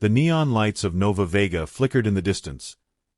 The neon lights of Nova Vega flickered in the distance,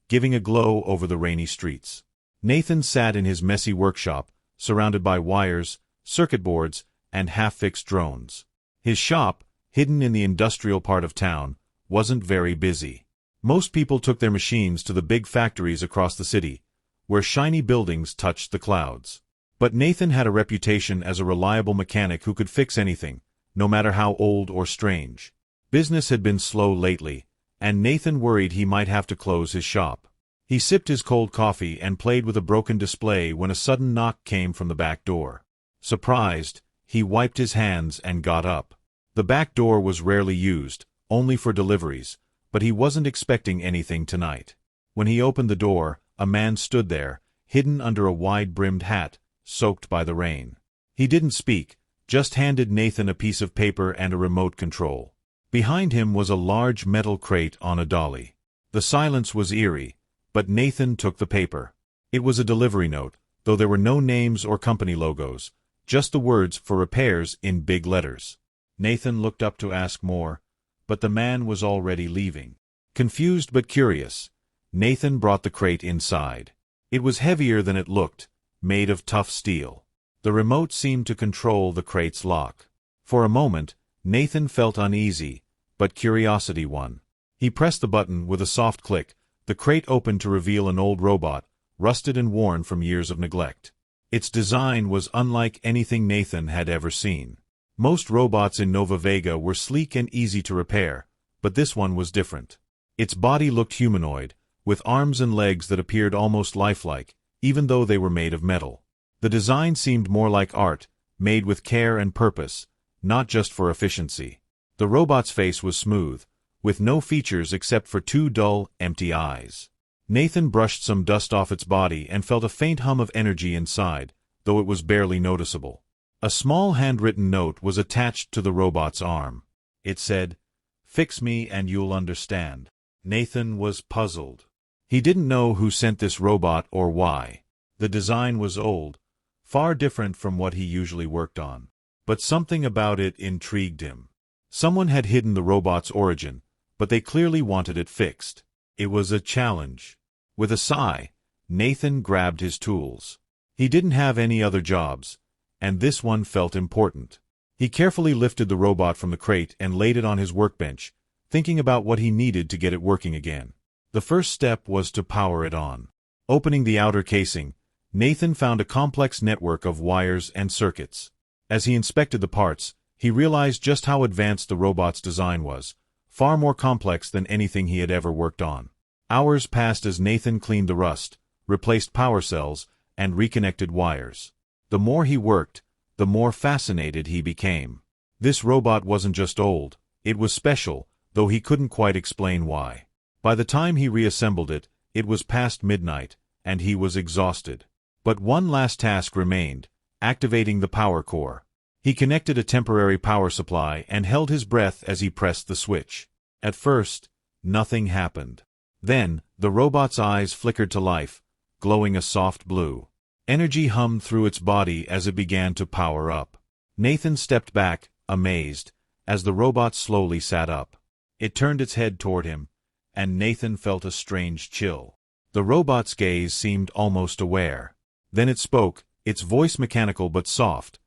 giving a glow over the rainy streets. Nathan sat in his messy workshop, surrounded by wires, circuit boards, and half-fixed drones. His shop, hidden in the industrial part of town, wasn't very busy. Most people took their machines to the big factories across the city, where shiny buildings touched the clouds. But Nathan had a reputation as a reliable mechanic who could fix anything, no matter how old or strange. Business had been slow lately, and Nathan worried he might have to close his shop. He sipped his cold coffee and played with a broken display when a sudden knock came from the back door. Surprised, he wiped his hands and got up. The back door was rarely used, only for deliveries, but he wasn't expecting anything tonight. When he opened the door, a man stood there, hidden under a wide-brimmed hat, soaked by the rain. He didn't speak, just handed Nathan a piece of paper and a remote control. Behind him was a large metal crate on a dolly. The silence was eerie, but Nathan took the paper. It was a delivery note, though there were no names or company logos, just the words for repairs in big letters. Nathan looked up to ask more, but the man was already leaving. Confused but curious, Nathan brought the crate inside. It was heavier than it looked, made of tough steel. The remote seemed to control the crate's lock. For a moment, Nathan felt uneasy, but curiosity won. He pressed the button with a soft click. The crate opened to reveal an old robot, rusted and worn from years of neglect. Its design was unlike anything Nathan had ever seen. Most robots in Nova Vega were sleek and easy to repair, but this one was different. Its body looked humanoid, with arms and legs that appeared almost lifelike, even though they were made of metal. The design seemed more like art, made with care and purpose, not just for efficiency. The robot's face was smooth, with no features except for two dull, empty eyes. Nathan brushed some dust off its body and felt a faint hum of energy inside, though it was barely noticeable. A small handwritten note was attached to the robot's arm. It said, "Fix me and you'll understand." Nathan was puzzled. He didn't know who sent this robot or why. The design was old, far different from what he usually worked on. But something about it intrigued him. Someone had hidden the robot's origin, but they clearly wanted it fixed. It was a challenge. With a sigh, Nathan grabbed his tools. He didn't have any other jobs, and this one felt important. He carefully lifted the robot from the crate and laid it on his workbench, thinking about what he needed to get it working again. The first step was to power it on. Opening the outer casing, Nathan found a complex network of wires and circuits. As he inspected the parts, he realized just how advanced the robot's design was, far more complex than anything he had ever worked on. Hours passed as Nathan cleaned the rust, replaced power cells, and reconnected wires. The more he worked, the more fascinated he became. This robot wasn't just old, it was special, though he couldn't quite explain why. By the time he reassembled it, it was past midnight, and he was exhausted. But one last task remained, activating the power core. He connected a temporary power supply and held his breath as he pressed the switch. At first, nothing happened. Then, the robot's eyes flickered to life, glowing a soft blue. Energy hummed through its body as it began to power up. Nathan stepped back, amazed, as the robot slowly sat up. It turned its head toward him, and Nathan felt a strange chill. The robot's gaze seemed almost aware. Then it spoke, its voice mechanical but soft.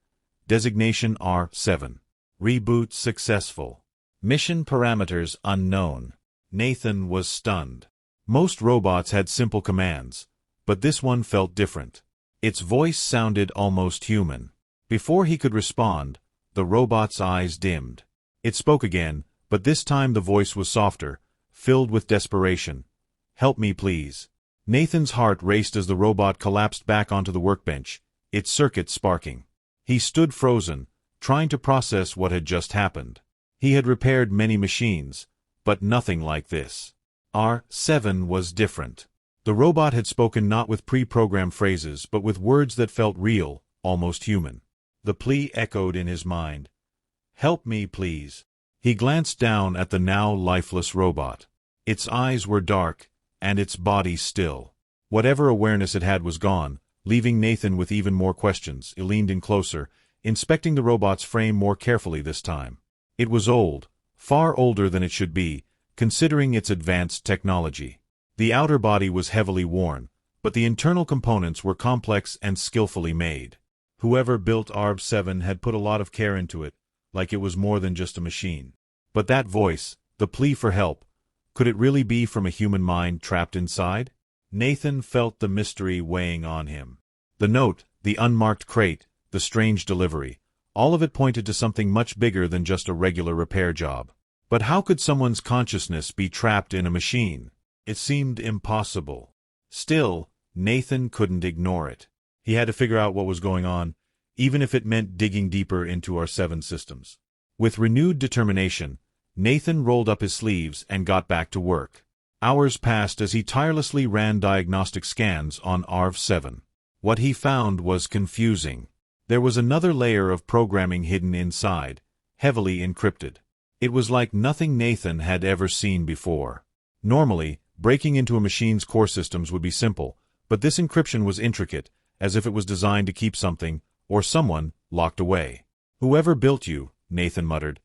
Designation R7. Reboot successful. Mission parameters unknown. Nathan was stunned. Most robots had simple commands, but this one felt different. Its voice sounded almost human. Before he could respond, the robot's eyes dimmed. It spoke again, but this time the voice was softer, filled with desperation. "Help me, please." Nathan's heart raced as the robot collapsed back onto the workbench, its circuits sparking. He stood frozen, trying to process what had just happened. He had repaired many machines, but nothing like this. R7 was different. The robot had spoken not with pre-programmed phrases but with words that felt real, almost human. The plea echoed in his mind. "Help me, please." He glanced down at the now lifeless robot. Its eyes were dark, and its body still. Whatever awareness it had was gone, leaving Nathan with even more questions. He leaned in closer, inspecting the robot's frame more carefully this time. It was old, far older than it should be, considering its advanced technology. The outer body was heavily worn, but the internal components were complex and skillfully made. Whoever built ARV-7 had put a lot of care into it, like it was more than just a machine. But that voice, the plea for help, could it really be from a human mind trapped inside? Nathan felt the mystery weighing on him. The note, the unmarked crate, the strange delivery, all of it pointed to something much bigger than just a regular repair job. But how could someone's consciousness be trapped in a machine? It seemed impossible. Still, Nathan couldn't ignore it. He had to figure out what was going on, even if it meant digging deeper into our 7 systems. With renewed determination, Nathan rolled up his sleeves and got back to work. Hours passed as he tirelessly ran diagnostic scans on ARV-7. What he found was confusing. There was another layer of programming hidden inside, heavily encrypted. It was like nothing Nathan had ever seen before. Normally, breaking into a machine's core systems would be simple, but this encryption was intricate, as if it was designed to keep something, or someone, locked away. Whoever built you, Nathan muttered,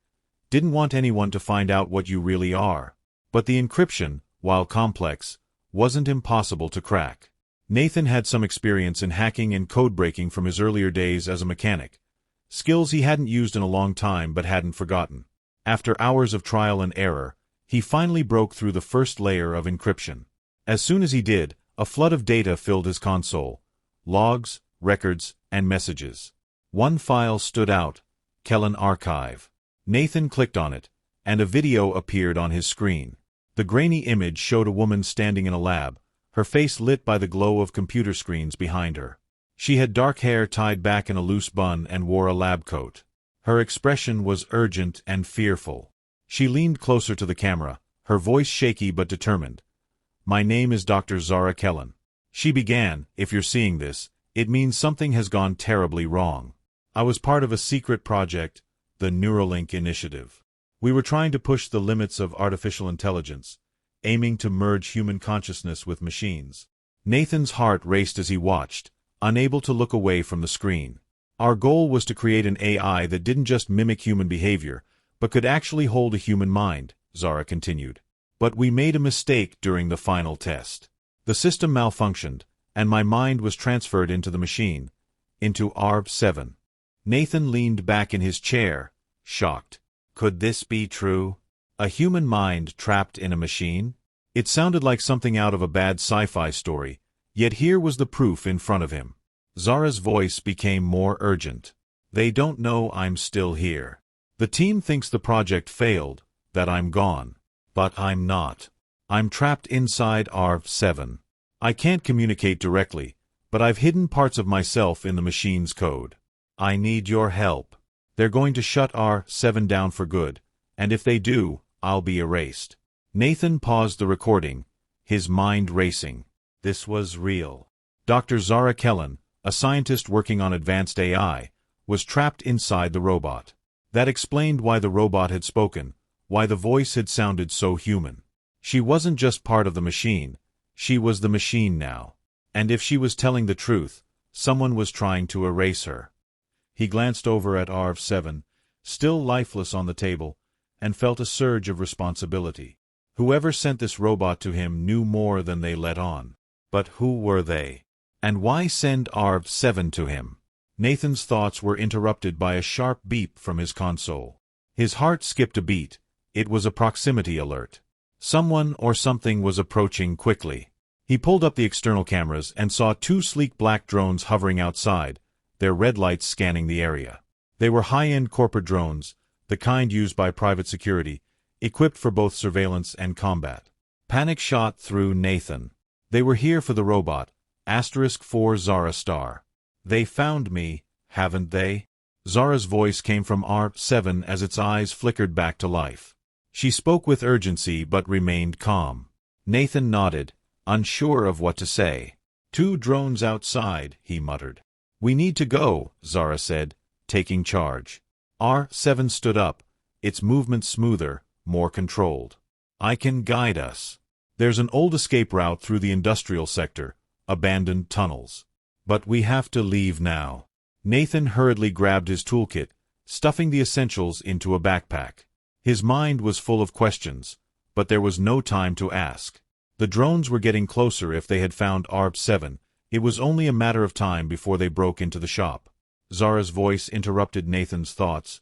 didn't want anyone to find out what you really are. But the encryption, while complex, wasn't impossible to crack. Nathan had some experience in hacking and code breaking from his earlier days as a mechanic, skills he hadn't used in a long time but hadn't forgotten. After hours of trial and error, he finally broke through the first layer of encryption. As soon as he did, a flood of data filled his console. Logs, records, and messages. One file stood out, Kellen Archive. Nathan clicked on it, and a video appeared on his screen. The grainy image showed a woman standing in a lab, her face lit by the glow of computer screens behind her. She had dark hair tied back in a loose bun and wore a lab coat. Her expression was urgent and fearful. She leaned closer to the camera, her voice shaky but determined. "My name is Dr. Zara Kellen." She began, "If you're seeing this, it means something has gone terribly wrong. I was part of a secret project, the Neuralink Initiative. We were trying to push the limits of artificial intelligence, aiming to merge human consciousness with machines." Nathan's heart raced as he watched, unable to look away from the screen. "Our goal was to create an AI that didn't just mimic human behavior, but could actually hold a human mind," Zara continued. "But we made a mistake during the final test. The system malfunctioned, and my mind was transferred into the machine, into ARV-7. Nathan leaned back in his chair, shocked. Could this be true? A human mind trapped in a machine? It sounded like something out of a bad sci-fi story, yet here was the proof in front of him. Zara's voice became more urgent. "They don't know I'm still here. The team thinks the project failed, that I'm gone. But I'm not. I'm trapped inside ARV-7. I can't communicate directly, but I've hidden parts of myself in the machine's code. I need your help. They're going to shut ARV-7 down for good, and if they do, I'll be erased." Nathan paused the recording, his mind racing. This was real. Dr. Zara Kellen, a scientist working on advanced AI, was trapped inside the robot. That explained why the robot had spoken, why the voice had sounded so human. She wasn't just part of the machine, she was the machine now. And if she was telling the truth, someone was trying to erase her. He glanced over at ARV-7, still lifeless on the table, and felt a surge of responsibility. Whoever sent this robot to him knew more than they let on. But who were they? And why send ARV-7 to him? Nathan's thoughts were interrupted by a sharp beep from his console. His heart skipped a beat. It was a proximity alert. Someone or something was approaching quickly. He pulled up the external cameras and saw 2 sleek black drones hovering outside, their red lights scanning the area. They were high-end corporate drones, the kind used by private security, equipped for both surveillance and combat. Panic shot through Nathan. They were here for the robot, *4 Zara star. "They found me, haven't they?" Zara's voice came from ARV-7 as its eyes flickered back to life. She spoke with urgency but remained calm. Nathan nodded, unsure of what to say. "2 drones outside," he muttered. "We need to go," Zara said, taking charge. ARV-7 stood up, its movement smoother, more controlled. "I can guide us. There's an old escape route through the industrial sector, abandoned tunnels. But we have to leave now." Nathan hurriedly grabbed his toolkit, stuffing the essentials into a backpack. His mind was full of questions. but there was no time to ask. The drones were getting closer. If they had found ARP-7, it was only a matter of time before they broke into the shop. Zara's voice interrupted Nathan's thoughts.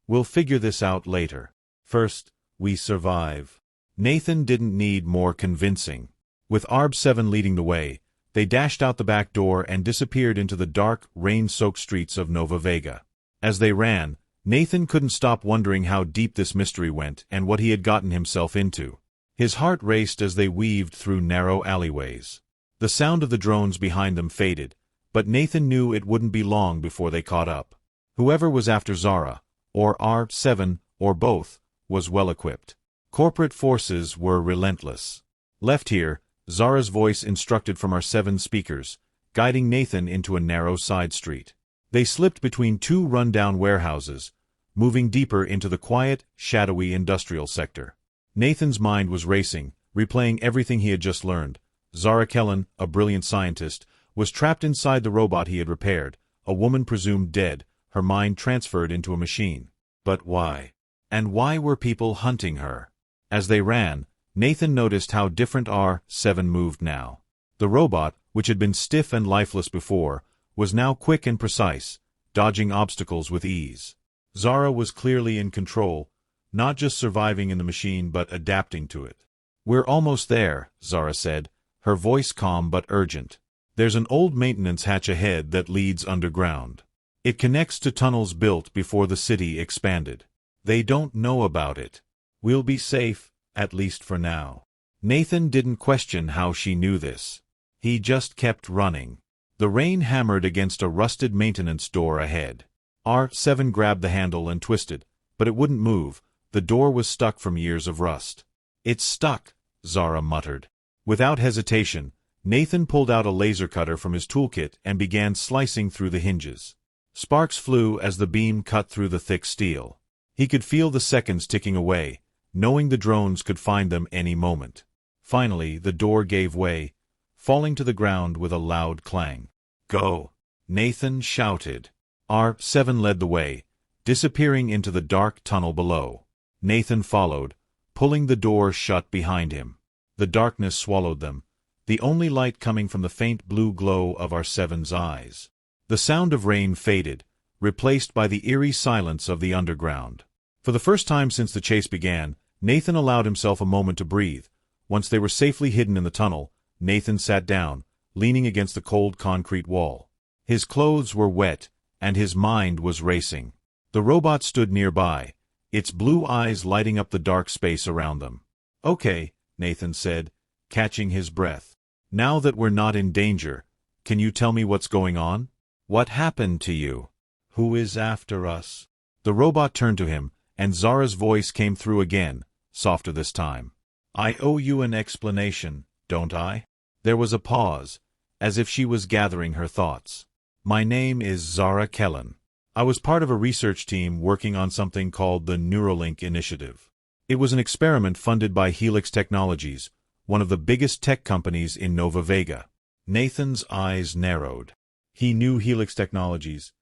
"We'll figure this out later. First, we survive." Nathan didn't need more convincing. With ARP-7 leading the way, they dashed out the back door and disappeared into the dark, rain-soaked streets of Nova Vega. As they ran, Nathan couldn't stop wondering how deep this mystery went and what he had gotten himself into. His heart raced as they weaved through narrow alleyways. The sound of the drones behind them faded, but Nathan knew it wouldn't be long before they caught up. Whoever was after Zara, or ARP-7, or both, was well-equipped. Corporate forces were relentless. Left here, Zara's voice instructed from our 7 speakers, guiding Nathan into a narrow side street. They slipped between 2 run-down warehouses, moving deeper into the quiet, shadowy industrial sector. Nathan's mind was racing, replaying everything he had just learned. Zara Kellen, a brilliant scientist, was trapped inside the robot he had repaired, a woman presumed dead, her mind transferred into a machine. But why? And why were people hunting her? As they ran, Nathan noticed how different ARP-7 moved now. The robot, which had been stiff and lifeless before, was now quick and precise, dodging obstacles with ease. Zara was clearly in control, not just surviving in the machine but adapting to it. "We're almost there," Zara said, her voice calm but urgent. "There's an old maintenance hatch ahead that leads underground. It connects to tunnels built before the city expanded. They don't know about it. We'll be safe, at least for now." Nathan didn't question how she knew this. He just kept running. The rain hammered against a rusted maintenance door ahead. ARP-7 grabbed the handle and twisted, but it wouldn't move. The door was stuck from years of rust. "It's stuck," Zara muttered. Without hesitation, Nathan pulled out a laser cutter from his toolkit and began slicing through the hinges. Sparks flew as the beam cut through the thick steel. He could feel the seconds ticking away, knowing the drones could find them any moment. Finally, the door gave way, falling to the ground with a loud clang. "Go!" Nathan shouted. ARP-7 led the way, disappearing into the dark tunnel below. Nathan followed, pulling the door shut behind him. The darkness swallowed them, the only light coming from the faint blue glow of ARP-7's eyes. The sound of rain faded, replaced by the eerie silence of the underground. For the first time since the chase began, Nathan allowed himself a moment to breathe. Once they were safely hidden in the tunnel, Nathan sat down, leaning against the cold concrete wall. His clothes were wet, and his mind was racing. The robot stood nearby, its blue eyes lighting up the dark space around them. "Okay," Nathan said, catching his breath. "Now that we're not in danger, can you tell me what's going on? What happened to you? Who is after us?" The robot turned to him, and Zara's voice came through again, softer this time. "I owe you an explanation, don't I?" There was a pause, as if she was gathering her thoughts. "My name is Zara Kellen. I was part of a research team working on something called the Neuralink Initiative. It was an experiment funded by Helix Technologies, one of the biggest tech companies in Nova Vega." Nathan's eyes narrowed. He knew Helix Technologies.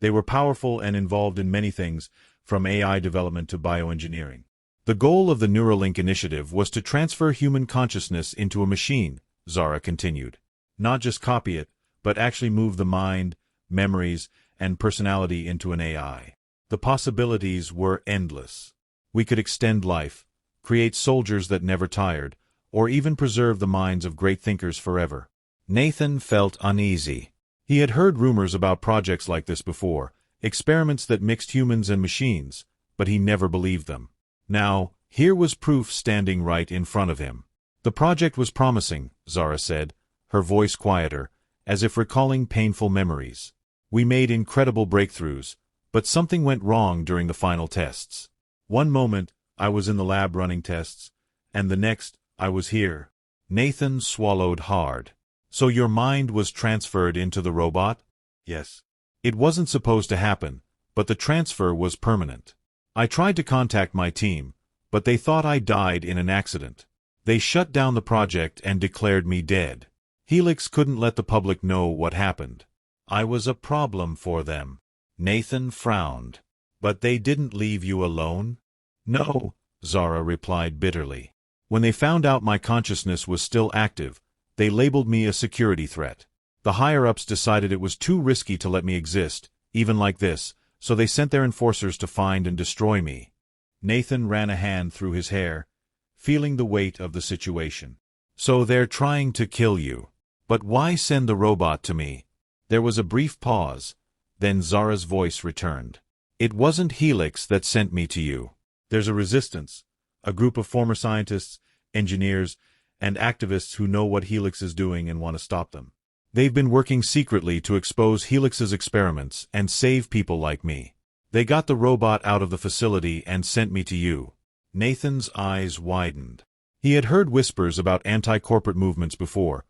They were powerful and involved in many things, from AI development to bioengineering. The goal of the Neuralink Initiative was to transfer human consciousness into a machine, Zara continued. Not just copy it, but actually move the mind, memories, and personality into an AI. The possibilities were endless. We could extend life, create soldiers that never tired, or even preserve the minds of great thinkers forever. Nathan felt uneasy. He had heard rumors about projects like this before, experiments that mixed humans and machines, but he never believed them. Now, here was proof standing right in front of him. The project was promising, Zara said, her voice quieter, as if recalling painful memories. "We made incredible breakthroughs, but something went wrong during the final tests. One moment, I was in the lab running tests, and the next, I was here." Nathan swallowed hard. "So your mind was transferred into the robot?" "Yes. It wasn't supposed to happen, but the transfer was permanent. I tried to contact my team, but they thought I died in an accident. They shut down the project and declared me dead. Helix couldn't let the public know what happened. I was a problem for them." Nathan frowned. "But they didn't leave you alone?" "No," Zara replied bitterly. When they found out my consciousness was still active, they labeled me a security threat. The higher-ups decided it was too risky to let me exist, even like this, so they sent their enforcers to find and destroy me. Nathan ran a hand through his hair, feeling the weight of the situation. So they're trying to kill you. But why send the robot to me? There was a brief pause, then Zara's voice returned. It wasn't Helix that sent me to you. There's a resistance, a group of former scientists, engineers, and activists who know what Helix is doing and want to stop them. They've been working secretly to expose Helix's experiments and save people like me. They got the robot out of the facility and sent me to you. Nathan's eyes widened. He had heard whispers about anti-corporate movements before,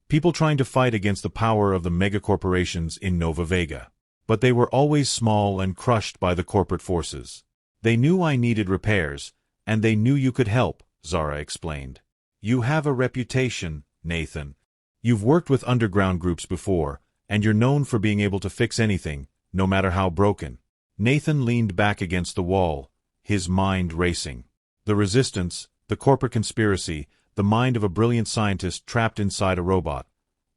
people trying to fight against the power of the megacorporations in Nova Vega. But they were always small and crushed by the corporate forces. They knew I needed repairs, and they knew you could help, Zara explained. You have a reputation, Nathan. You've worked with underground groups before, and you're known for being able to fix anything, no matter how broken. Nathan leaned back against the wall, his mind racing. The resistance, the corporate conspiracy, the mind of a brilliant scientist trapped inside a robot.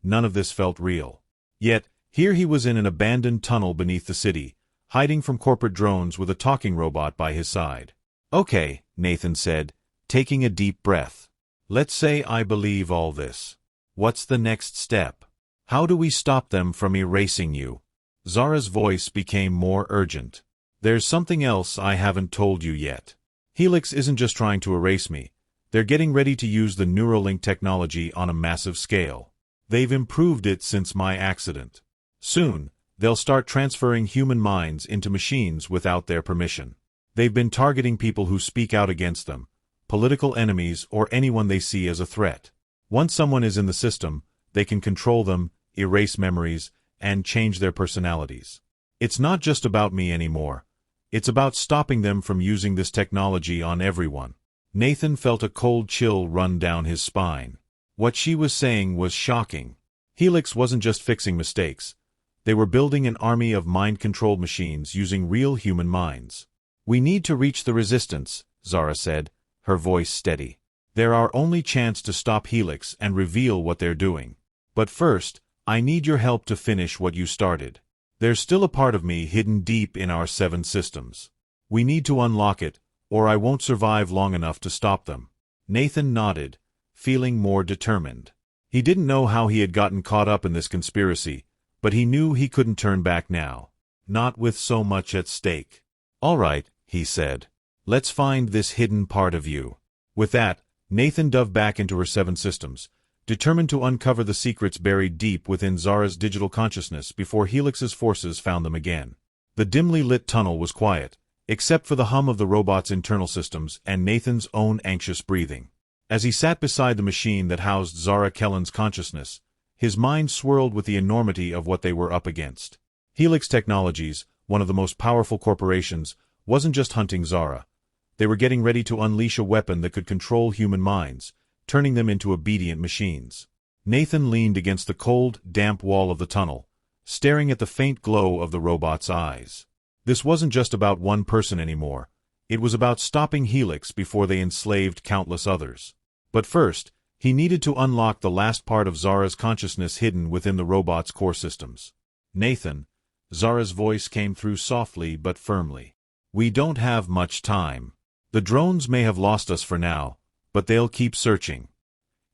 None of this felt real. Yet, here he was in an abandoned tunnel beneath the city, hiding from corporate drones with a talking robot by his side. Okay, Nathan said, taking a deep breath. Let's say I believe all this. What's the next step? How do we stop them from erasing you? Zara's voice became more urgent. There's something else I haven't told you yet. Helix isn't just trying to erase me. They're getting ready to use the Neuralink technology on a massive scale. They've improved it since my accident. Soon, they'll start transferring human minds into machines without their permission. They've been targeting people who speak out against them, political enemies or anyone they see as a threat. Once someone is in the system, they can control them, erase memories, and change their personalities. It's not just about me anymore. It's about stopping them from using this technology on everyone. Nathan felt a cold chill run down his spine. What she was saying was shocking. Helix wasn't just fixing mistakes. They were building an army of mind-controlled machines using real human minds. We need to reach the resistance, Zara said, her voice steady. They're our only chance to stop Helix and reveal what they're doing. But first, I need your help to finish what you started. There's still a part of me hidden deep in our 7 systems. We need to unlock it, or I won't survive long enough to stop them. Nathan nodded, feeling more determined. He didn't know how he had gotten caught up in this conspiracy, but he knew he couldn't turn back now. Not with so much at stake. All right, he said. Let's find this hidden part of you. With that, Nathan dove back into her 7 systems, determined to uncover the secrets buried deep within Zara's digital consciousness before Helix's forces found them again. The dimly lit tunnel was quiet, except for the hum of the robot's internal systems and Nathan's own anxious breathing. As he sat beside the machine that housed Zara Kellen's consciousness, his mind swirled with the enormity of what they were up against. Helix Technologies, one of the most powerful corporations, wasn't just hunting Zara. They were getting ready to unleash a weapon that could control human minds, turning them into obedient machines. Nathan leaned against the cold, damp wall of the tunnel, staring at the faint glow of the robot's eyes. This wasn't just about one person anymore. It was about stopping Helix before they enslaved countless others. But first, he needed to unlock the last part of Zara's consciousness hidden within the robot's core systems. Nathan, Zara's voice came through softly but firmly. We don't have much time. The drones may have lost us for now, but they'll keep searching.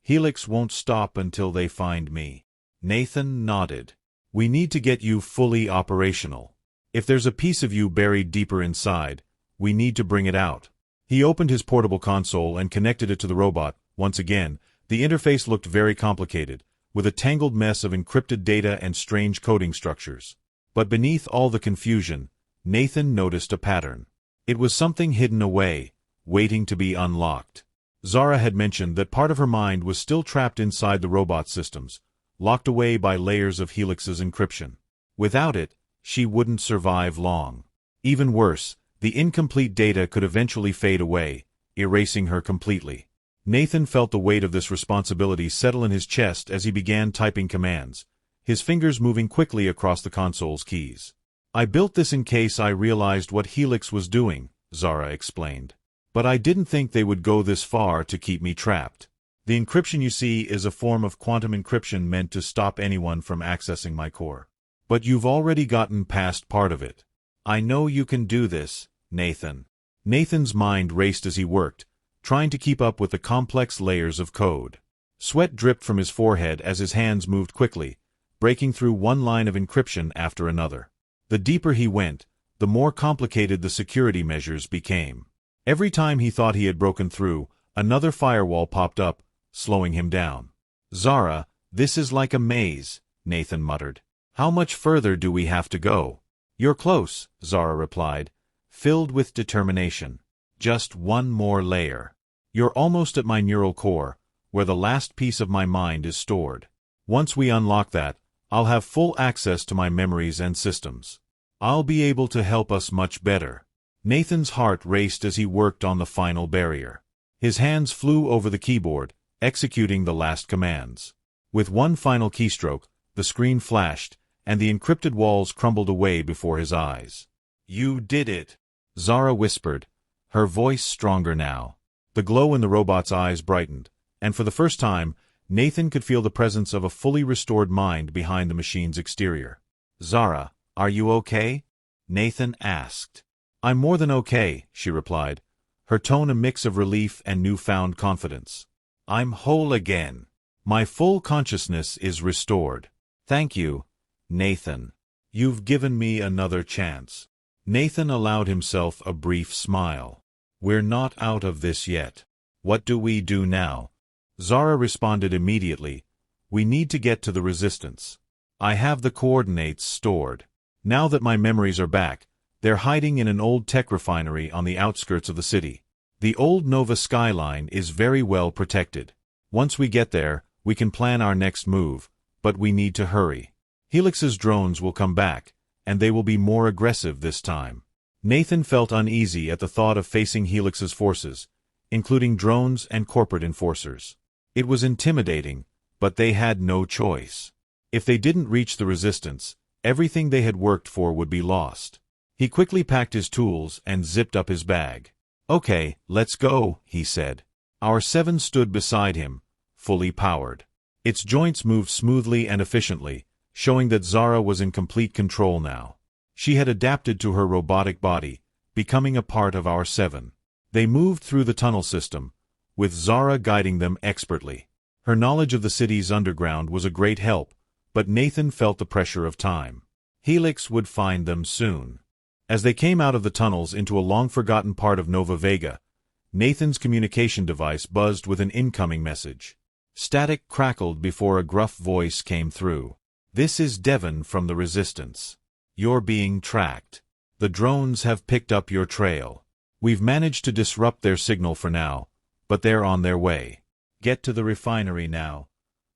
Helix won't stop until they find me. Nathan nodded. We need to get you fully operational. If there's a piece of you buried deeper inside, we need to bring it out. He opened his portable console and connected it to the robot. Once again, the interface looked very complicated, with a tangled mess of encrypted data and strange coding structures. But beneath all the confusion, Nathan noticed a pattern. It was something hidden away, waiting to be unlocked. Zara had mentioned that part of her mind was still trapped inside the robot systems, locked away by layers of Helix's encryption. Without it, she wouldn't survive long. Even worse, the incomplete data could eventually fade away, erasing her completely. Nathan felt the weight of this responsibility settle in his chest as he began typing commands, his fingers moving quickly across the console's keys. I built this in case I realized what Helix was doing, Zara explained. But I didn't think they would go this far to keep me trapped. The encryption you see is a form of quantum encryption meant to stop anyone from accessing my core. But you've already gotten past part of it. I know you can do this, Nathan. Nathan's mind raced as he worked, trying to keep up with the complex layers of code. Sweat dripped from his forehead as his hands moved quickly, breaking through one line of encryption after another. The deeper he went, the more complicated the security measures became. Every time he thought he had broken through, another firewall popped up, slowing him down. Zara, this is like a maze, Nathan muttered. How much further do we have to go? You're close, Zara replied, filled with determination. Just one more layer. You're almost at my neural core, where the last piece of my mind is stored. Once we unlock that, I'll have full access to my memories and systems. I'll be able to help us much better. Nathan's heart raced as he worked on the final barrier. His hands flew over the keyboard, executing the last commands. With one final keystroke, the screen flashed, and the encrypted walls crumbled away before his eyes. You did it, Zara whispered, her voice stronger now. The glow in the robot's eyes brightened, and for the first time, Nathan could feel the presence of a fully restored mind behind the machine's exterior. Zara, are you okay? Nathan asked. I'm more than okay, she replied, her tone a mix of relief and newfound confidence. I'm whole again. My full consciousness is restored. Thank you, Nathan. You've given me another chance. Nathan allowed himself a brief smile. We're not out of this yet. What do we do now? Zara responded immediately. We need to get to the resistance. I have the coordinates stored. Now that my memories are back, they're hiding in an old tech refinery on the outskirts of the city. The old Nova skyline is very well protected. Once we get there, we can plan our next move, but we need to hurry. Helix's drones will come back, and they will be more aggressive this time. Nathan felt uneasy at the thought of facing Helix's forces, including drones and corporate enforcers. It was intimidating, but they had no choice. If they didn't reach the resistance, everything they had worked for would be lost. He quickly packed his tools and zipped up his bag. Okay, let's go, he said. Our 7 stood beside him, fully powered. Its joints moved smoothly and efficiently, showing that Zara was in complete control now. She had adapted to her robotic body, becoming a part of our 7. They moved through the tunnel system, with Zara guiding them expertly. Her knowledge of the city's underground was a great help, but Nathan felt the pressure of time. Helix would find them soon. As they came out of the tunnels into a long-forgotten part of Nova Vega, Nathan's communication device buzzed with an incoming message. Static crackled before a gruff voice came through. This is Devon from the Resistance. You're being tracked. The drones have picked up your trail. We've managed to disrupt their signal for now, but they're on their way. Get to the refinery now.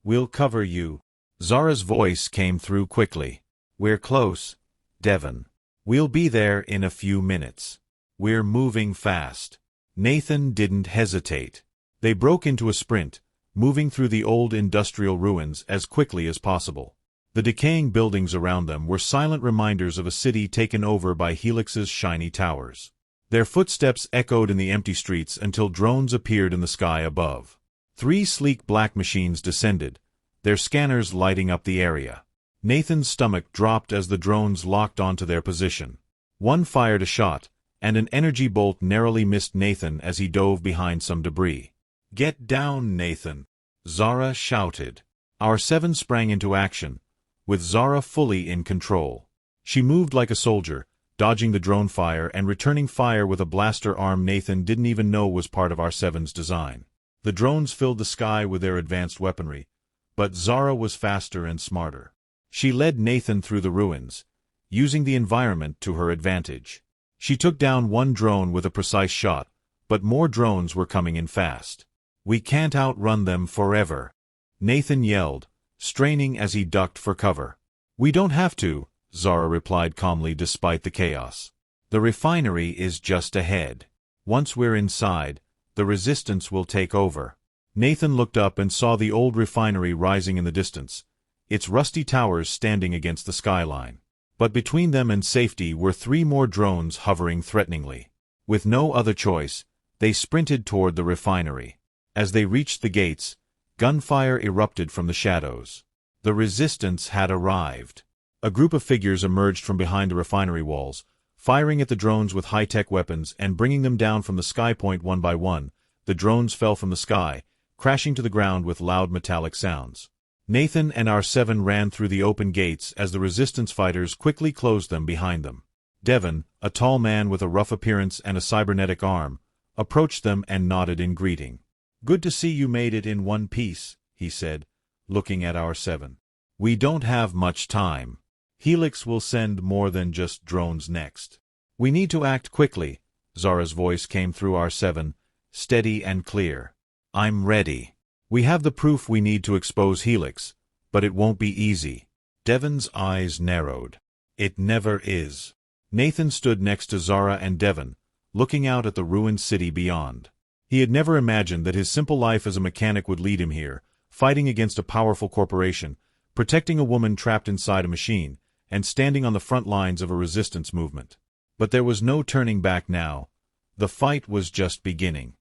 We'll cover you. Zara's voice came through quickly. We're close, Devon. We'll be there in a few minutes. We're moving fast. Nathan didn't hesitate. They broke into a sprint, moving through the old industrial ruins as quickly as possible. The decaying buildings around them were silent reminders of a city taken over by Helix's shiny towers. Their footsteps echoed in the empty streets until drones appeared in the sky above. 3 sleek black machines descended, their scanners lighting up the area. Nathan's stomach dropped as the drones locked onto their position. One fired a shot, and an energy bolt narrowly missed Nathan as he dove behind some debris. Get down, Nathan! Zara shouted. Our 7 sprang into action, with Zara fully in control. She moved like a soldier, dodging the drone fire and returning fire with a blaster arm Nathan didn't even know was part of our 7's design. The drones filled the sky with their advanced weaponry, but Zara was faster and smarter. She led Nathan through the ruins, using the environment to her advantage. She took down one drone with a precise shot, but more drones were coming in fast. We can't outrun them forever, Nathan yelled, straining as he ducked for cover. We don't have to, Zara replied calmly despite the chaos. The refinery is just ahead. Once we're inside, the resistance will take over. Nathan looked up and saw the old refinery rising in the distance, its rusty towers standing against the skyline. But between them and safety were 3 more drones hovering threateningly. With no other choice, They sprinted toward the refinery. As they reached the gates, gunfire erupted from the shadows. The resistance had arrived. A group of figures emerged from behind the refinery walls, firing at the drones with high-tech weapons and bringing them down from the sky point one by one. The drones fell from the sky, crashing to the ground with loud metallic sounds. Nathan and R7 ran through the open gates as the resistance fighters quickly closed them behind them. Devon, a tall man with a rough appearance and a cybernetic arm, approached them and nodded in greeting. "Good to see you made it in one piece," he said, looking at R7. "We don't have much time. Helix will send more than just drones next. We need to act quickly." Zara's voice came through R7, steady and clear. "I'm ready. We have the proof we need to expose Helix, but it won't be easy." Devon's eyes narrowed. "It never is." Nathan stood next to Zara and Devon, looking out at the ruined city beyond. He had never imagined that his simple life as a mechanic would lead him here, fighting against a powerful corporation, protecting a woman trapped inside a machine, and standing on the front lines of a resistance movement. But there was no turning back now. The fight was just beginning.